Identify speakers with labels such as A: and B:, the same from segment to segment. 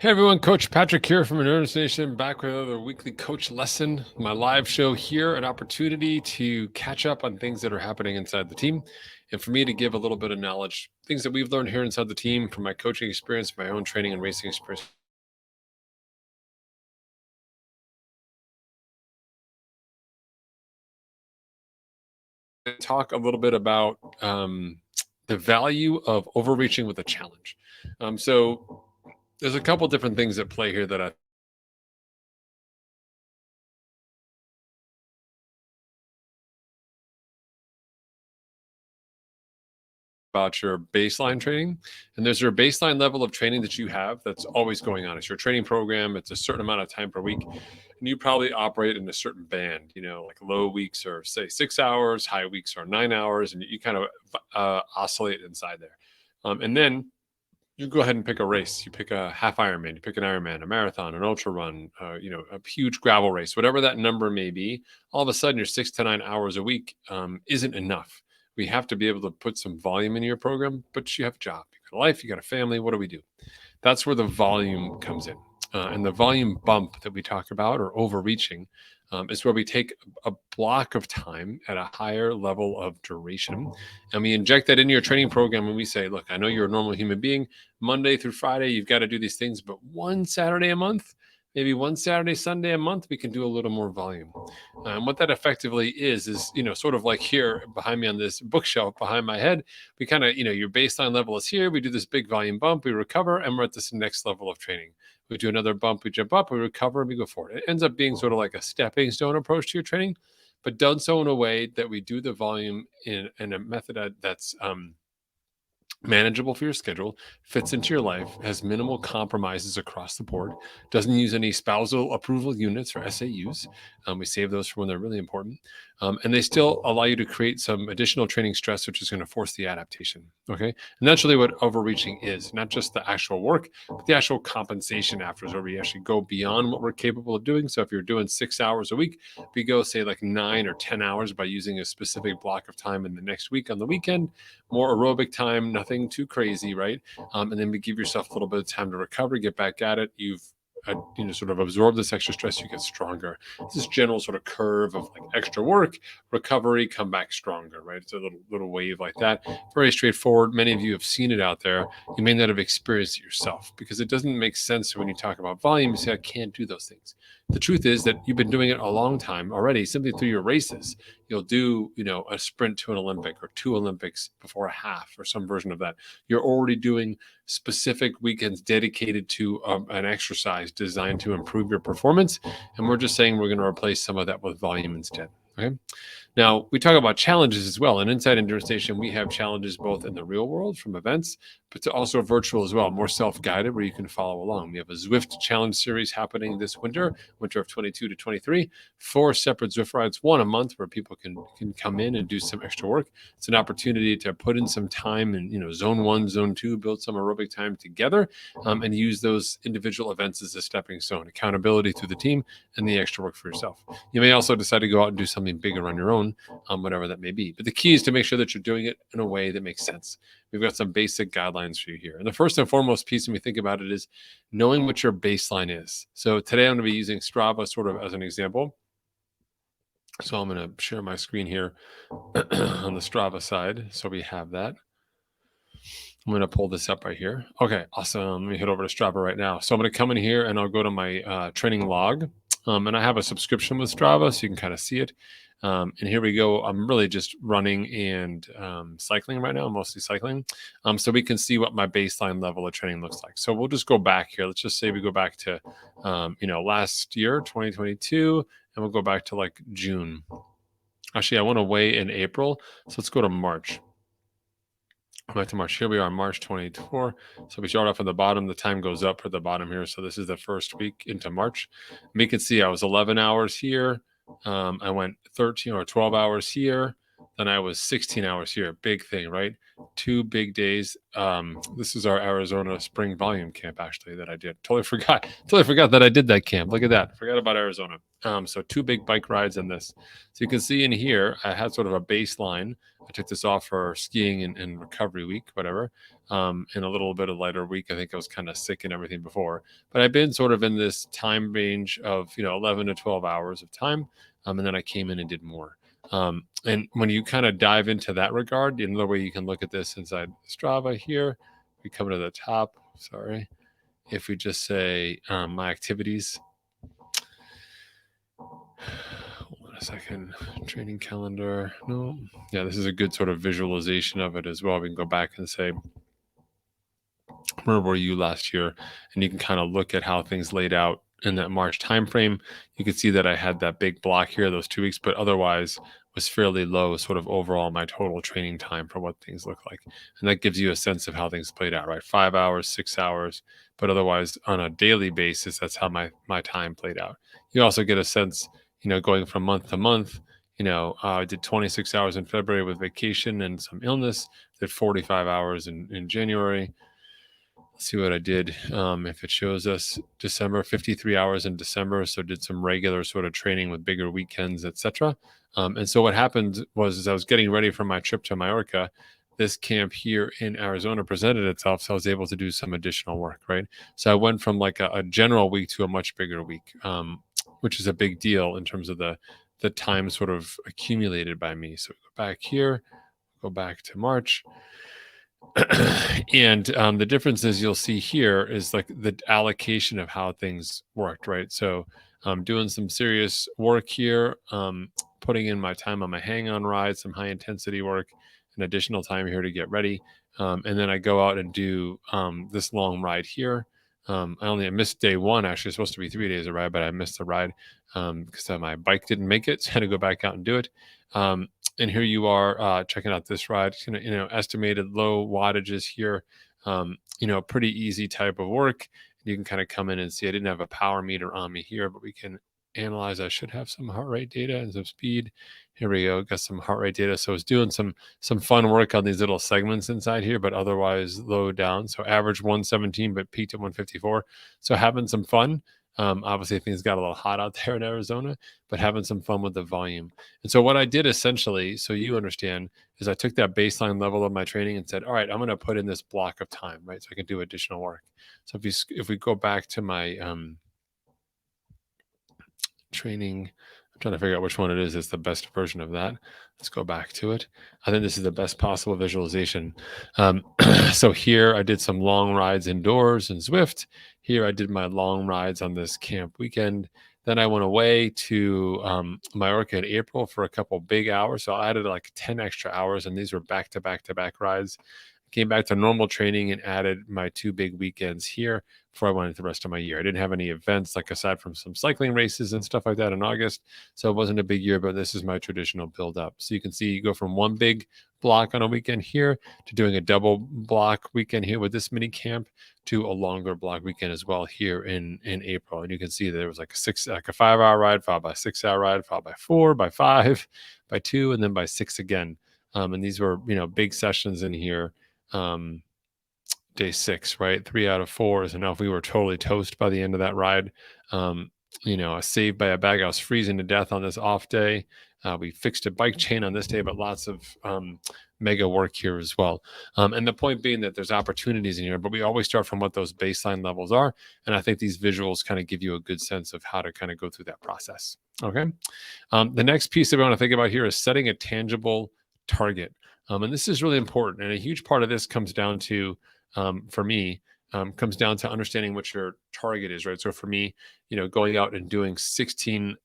A: Hey everyone, Coach Patrick here from Endurance Nation, back with another weekly coach lesson. My live show here, an opportunity to catch up on things that are happening inside the team, and for me to give a little bit of knowledge, things that we've learned here inside the team from my coaching experience, my own training and racing experience. Talk a little bit about the value of overreaching with a challenge. So there's a couple different things at play here that I about your baseline training, and there's your baseline level of training that you have that's always going on. It's your training program. It's a certain amount of time per week, and you probably operate in a certain band. Like low weeks are say 6 hours, high weeks are 9 hours, and you kind of oscillate inside there. And then you go ahead and pick a race. You pick a half Ironman, you pick an Ironman, a marathon, an ultra run, a huge gravel race, whatever that number may be. All of a sudden, your 6 to 9 hours a week isn't enough. We have to be able to put some volume in your program, but you have a job, you got a life, you got a family. What do we do? That's where the volume comes in. And the volume bump that we talk about, or overreaching, is where we take a block of time at a higher level of duration and we inject that into your training program. And we say, look, I know you're a normal human being. Monday through Friday, you've got to do these things, but one Saturday a month, maybe one Saturday, Sunday a month, we can do a little more volume. And what that effectively is, sort of like here behind me on this bookshelf behind my head, we kind of, your baseline level is here. We do this big volume bump, we recover, and we're at this next level of training. We do another bump, we jump up, we recover, and we go forward. It ends up being sort of like a stepping stone approach to your training, but done so in a way that we do the volume in a method that's manageable for your schedule, fits into your life, has minimal compromises across the board, doesn't use any spousal approval units or SAUs. We save those for when they're really important. And they still allow you to create some additional training stress, which is going to force the adaptation. Okay. And that's really what overreaching is, not just the actual work, but the actual compensation afterwards, where we actually go beyond what we're capable of doing. So if you're doing 6 hours a week, we go say like 9 or 10 hours by using a specific block of time in the next week on the weekend, more aerobic time, nothing too crazy, right? And then we give yourself a little bit of time to recover, get back at it. You've sort of absorb this extra stress, you get stronger. It's this general sort of curve of like extra work, recovery, come back stronger, right? It's a little wave like that. Very straightforward. Many of you have seen it out there. You may not have experienced it yourself because it doesn't make sense when you talk about volume. You say, I can't do those things. The truth is that you've been doing it a long time already, simply through your races. You'll do, a sprint to an Olympic or two Olympics before a half or some version of that. You're already doing specific weekends dedicated to an exercise designed to improve your performance. And we're just saying we're going to replace some of that with volume instead. Okay. Now, we talk about challenges as well. And inside Endurance Nation, we have challenges both in the real world from events, but also virtual as well, more self-guided where you can follow along. We have a Zwift challenge series happening this winter of 22 to 23, 4 separate Zwift rides, one a month where people can come in and do some extra work. It's an opportunity to put in some time in, zone 1, zone 2, build some aerobic time together, and use those individual events as a stepping stone, accountability through the team and the extra work for yourself. You may also decide to go out and do something bigger on your own, whatever that may be. But the key is to make sure that you're doing it in a way that makes sense. We've got some basic guidelines for you here. And the first and foremost piece when we think about it is knowing what your baseline is. So today I'm going to be using Strava sort of as an example. So I'm going to share my screen here on the Strava side. So we have that. I'm going to pull this up right here. Okay, awesome. Let me head over to Strava right now. So I'm going to come in here and I'll go to my training log. And I have a subscription with Strava, so you can kind of see it. And here we go. I'm really just running and cycling right now, mostly cycling. So we can see what my baseline level of training looks like. So we'll just go back here. Let's just say we go back to, last year, 2022, and we'll go back to like June. Actually, I went away in April. So let's go to March. Back to March. Here we are, March 24. So we start off at the bottom. The time goes up at the bottom here. So this is the first week into March. And we can see I was 11 hours here. I went 13 or 12 hours here. Then I was 16 hours here. Big thing, right? 2 big days. This is our Arizona spring volume camp actually that I did. Totally forgot. Totally forgot that I did that camp. Look at that. Forgot about Arizona. So 2 big bike rides in this. So you can see in here, I had sort of a baseline. I took this off for skiing and recovery week, whatever. And a little bit of lighter week. I think I was kind of sick and everything before, but I've been sort of in this time range of 11 to 12 hours of time. And then I came in and did more. And when you kind of dive into that regard, another way you can look at this inside Strava here, we come to the top. Sorry. If we just say my activities, hold on a second, training calendar. No. Yeah, this is a good sort of visualization of it as well. We can go back and say, where were you last year? And you can kind of look at how things laid out in that March timeframe. You can see that I had that big block here, those 2 weeks, but otherwise was fairly low, sort of overall my total training time for what things look like. And that gives you a sense of how things played out, right? 5 hours, 6 hours, but otherwise on a daily basis, that's how my time played out. You also get a sense, going from month to month. I did 26 hours in February with vacation and some illness. Did 45 hours in January. See what I did. If it shows us December, 53 hours in December. So did some regular sort of training with bigger weekends, etc. And so what happened was, as I was getting ready for my trip to Mallorca, this camp here in Arizona presented itself. So I was able to do some additional work, right? So I went from like a general week to a much bigger week, which is a big deal in terms of the time sort of accumulated by me. So go back here, go back to March. And the differences you'll see here is like the allocation of how things worked, right? So I'm doing some serious work here, putting in my time on my hang on ride, some high intensity work, and additional time here to get ready. And then I go out and do this long ride here. I missed day one. Actually, it's supposed to be 3 days of ride, but I missed the ride because my bike didn't make it. So I had to go back out and do it. And here you are checking out this ride. Estimated low wattages here. Pretty easy type of work. You can kind of come in and see I didn't have a power meter on me here, but we can analyze. I should have some heart rate data and some speed. Here we go. Got some heart rate data. So I was doing some fun work on these little segments inside here, but otherwise low down. So average 117, but peaked at 154. So having some fun. Obviously, things got a little hot out there in Arizona, but having some fun with the volume. And so what I did essentially, so you understand, is I took that baseline level of my training and said, all right, I'm going to put in this block of time, right? So I can do additional work. So if we go back to my training, I'm trying to figure out which one it is that's the best version of that. Let's go back to it. I think this is the best possible visualization. So here I did some long rides indoors in Zwift. Here I did my long rides on this camp weekend. Then I went away to Mallorca in April for a couple big hours. So I added like 10 extra hours, and these were back to back to back rides. Came back to normal training and added my 2 big weekends here before I went into the rest of my year. I didn't have any events, like aside from some cycling races and stuff like that in August. So it wasn't a big year, but this is my traditional build up. So you can see you go from one big block on a weekend here to doing a double block weekend here with this mini camp to a longer block weekend as well here in April. And you can see that there was like a 5-hour ride, followed by a 6-hour ride, followed by 4, by 5, by 2, and then by 6 again. And these were, big sessions in here. Day 6, right? 3 out of 4. So now if we were totally toast by the end of that ride, saved by a bag. I was freezing to death on this off day. We fixed a bike chain on this day, but lots of mega work here as well. And the point being that there's opportunities in here, but we always start from what those baseline levels are. And I think these visuals kind of give you a good sense of how to kind of go through that process. Okay. The next piece that we want to think about here is setting a tangible target. And this is really important. And a huge part of this comes down to, for me, comes down to understanding what your target is, right? So for me, going out and doing 16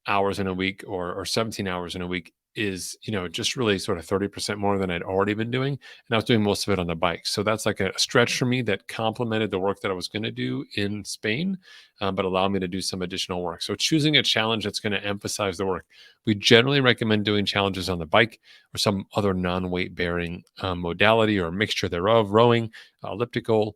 A: hours in a week or 17 hours in a week is, just really sort of 30% more than I'd already been doing. And I was doing most of it on the bike. So that's like a stretch for me that complemented the work that I was going to do in Spain, but allowed me to do some additional work. So choosing a challenge that's going to emphasize the work. We generally recommend doing challenges on the bike or some other non-weight bearing modality or mixture thereof, rowing, elliptical,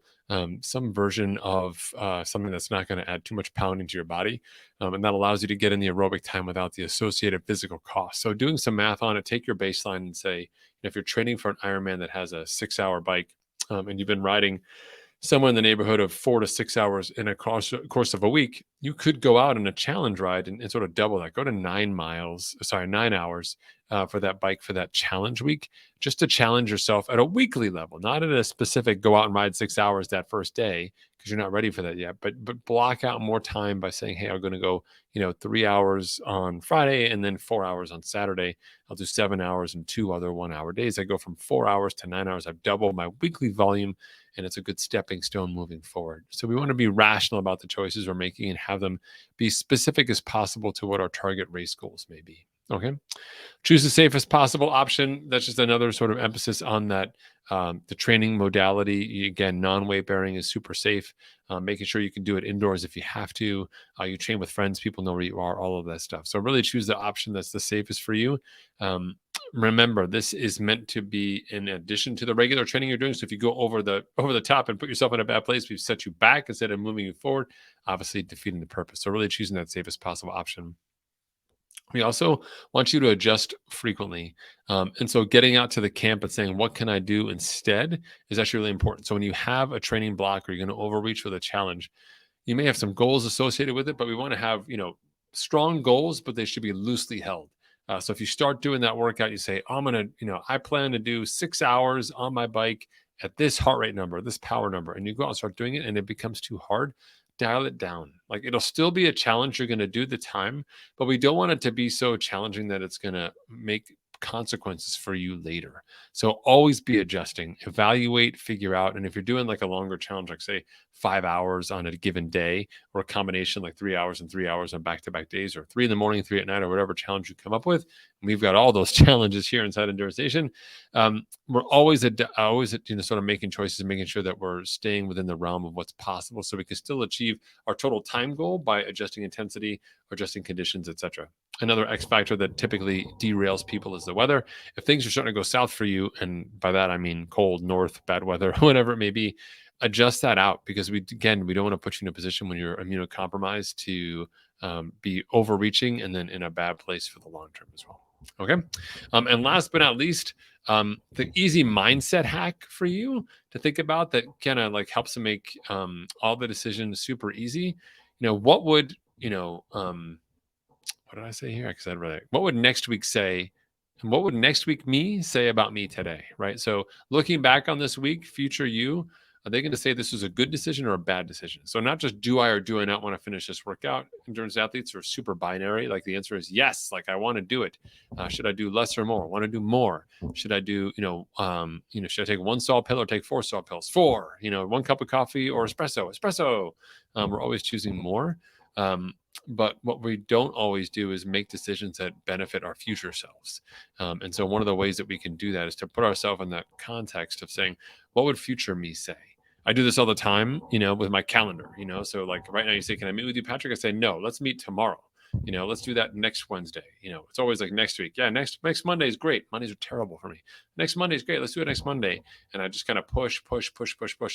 A: some version of something that's not going to add too much pounding to your body. And that allows you to get in the aerobic time without the associated physical cost. So doing some math on it, take your baseline and say, If you're training for an Ironman that has a 6-hour bike, and you've been riding somewhere in the neighborhood of 4 to 6 hours in a course of a week, you could go out on a challenge ride and sort of double that. Go to 9 hours for that bike for that challenge week, just to challenge yourself at a weekly level, not at a specific go out and ride 6 hours that first day because you're not ready for that yet. But block out more time by saying, hey, I'm going to go 3 hours on Friday and then 4 hours on Saturday. I'll do 7 hours and 2 other 1 hour days. I go from 4 hours to 9 hours. I've doubled my weekly volume, and it's a good stepping stone moving forward. So we want to be rational about the choices we're making and have them be specific as possible to what our target race goals may be. Okay. Choose the safest possible option. That's just another sort of emphasis on that. The training modality, again, non-weight bearing is super safe. Making sure you can do it indoors if you have to. You train with friends, people know where you are, all of that stuff. So really choose the option that's the safest for you. Remember, this is meant to be in addition to the regular training you're doing. So if you go over the top and put yourself in a bad place, we've set you back instead of moving you forward, obviously defeating the purpose. So really choosing that safest possible option. We also want you to adjust frequently. And so getting out to the camp and saying, what can I do instead is actually really important. So when you have a training block or you're going to overreach with a challenge, you may have some goals associated with it, but we want to have, strong goals, but they should be loosely held. So if you start doing that workout, you say, I'm going to, I plan to do 6 hours on my bike at this heart rate number, this power number, and you go out and start doing it and it becomes too hard, dial it down. Like it'll still be a challenge. You're going to do the time, but we don't want it to be so challenging that it's going to make consequences for you later. So always be adjusting, evaluate, figure out. And if you're doing like a longer challenge, like say 5 hours on a given day, or a combination like 3 hours and 3 hours on back-to-back days, or 3 in the morning, 3 at night, or whatever challenge you come up with. And we've got all those challenges here inside Endurance Nation. We're always sort of making choices, making sure that we're staying within the realm of what's possible, so we can still achieve our total time goal by adjusting intensity, adjusting conditions, etc. Another X factor that typically derails people is the weather. If things are starting to go south for you, and by that I mean cold, north, bad weather, whatever it may be, adjust that out, because we don't want to put you in a position when you're immunocompromised to be overreaching and then in a bad place for the long term as well. Okay. And last but not least, the easy mindset hack for you to think about that kind of like helps to make all the decisions super easy. What would, what did I say here? Because I'd rather, what would next week say? And what would next week me say about me today? Right. So looking back on this week, future you, are they going to say this was a good decision or a bad decision? So not just do I or do I not want to finish this workout. Endurance athletes are super binary. Like the answer is yes. Like I want to do it. Should I do less or more? Want to do more? Should I do, should I take one salt pill or take 4 salt pills? 4, 1 cup of coffee or espresso. We're always choosing more. But what we don't always do is make decisions that benefit our future selves. And so one of the ways that we can do that is to put ourselves in that context of saying, what would future me say? I do this all the time, with my calendar, so like right now you say, can I meet with you, Patrick? I say, no, let's meet tomorrow. Let's do that next Wednesday. It's always like next week. Yeah, next Monday is great. Mondays are terrible for me. Next Monday is great. Let's do it next Monday. And I just kind of push.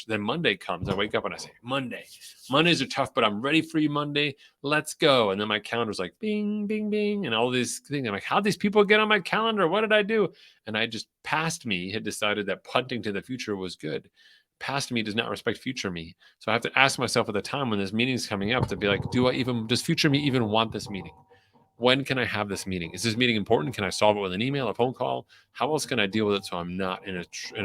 A: Then Monday comes. I wake up and I say, Mondays are tough, but I'm ready for you Monday. Let's go. And then my calendar's like bing, bing, bing, and all these things. I'm like, how'd these people get on my calendar? What did I do? And I just, past me had decided that punting to the future was good. Past me does not respect future me. So I have to ask myself at the time when this meeting is coming up to be like, does future me even want this meeting? When can I have this meeting? Is this meeting important? Can I solve it with an email, a phone call? How else can I deal with it so I'm not in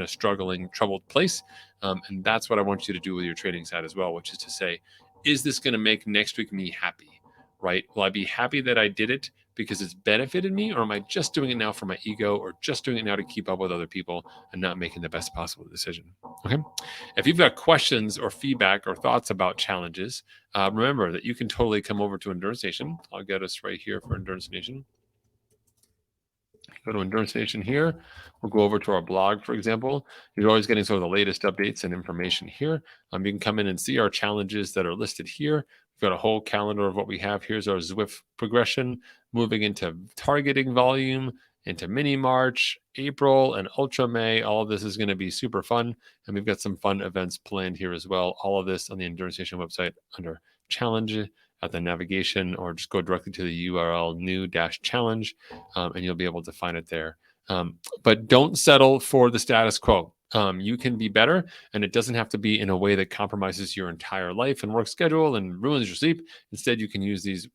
A: a struggling, troubled place? And that's what I want you to do with your training side as well, which is to say, is this going to make next week me happy? Right? Will I be happy that I did it because it's benefited me, or am I just doing it now for my ego, or just doing it now to keep up with other people and not making the best possible decision? Okay. If you've got questions or feedback or thoughts about challenges, remember that you can totally come over to Endurance Nation. I'll get us right here for Endurance Nation. Go to Endurance Nation here. We'll go over to our blog, for example. You're always getting sort of the latest updates and information here. You can come in and see our challenges that are listed here. We've got a whole calendar of what we have. Here's our Zwift progression, moving into targeting volume, into mini March, April, and Ultra May. All of this is going to be super fun. And we've got some fun events planned here as well. All of this on the Endurance Nation website under challenge at the navigation, or just go directly to the URL new-challenge, and you'll be able to find it there. But don't settle for the status quo. You can be better, and it doesn't have to be in a way that compromises your entire life and work schedule and ruins your sleep. Instead, you can use these,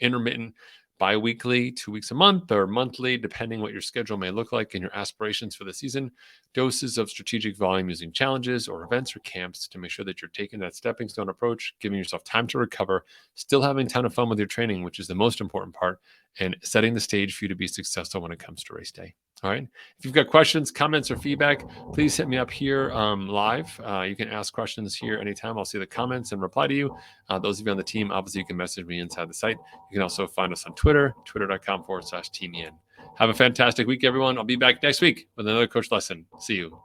A: intermittent, bi-weekly, 2 weeks a month, or monthly, depending what your schedule may look like and your aspirations for the season. Doses of strategic volume using challenges or events or camps to make sure that you're taking that stepping stone approach, giving yourself time to recover, still having a ton of fun with your training, which is the most important part, and setting the stage for you to be successful when it comes to race day. All right. If you've got questions, comments, or feedback, please hit me up here live. You can ask questions here anytime. I'll see the comments and reply to you. Those of you on the team, obviously, you can message me inside the site. You can also find us on Twitter, twitter.com/teamien. Have a fantastic week, everyone. I'll be back next week with another coach lesson. See you.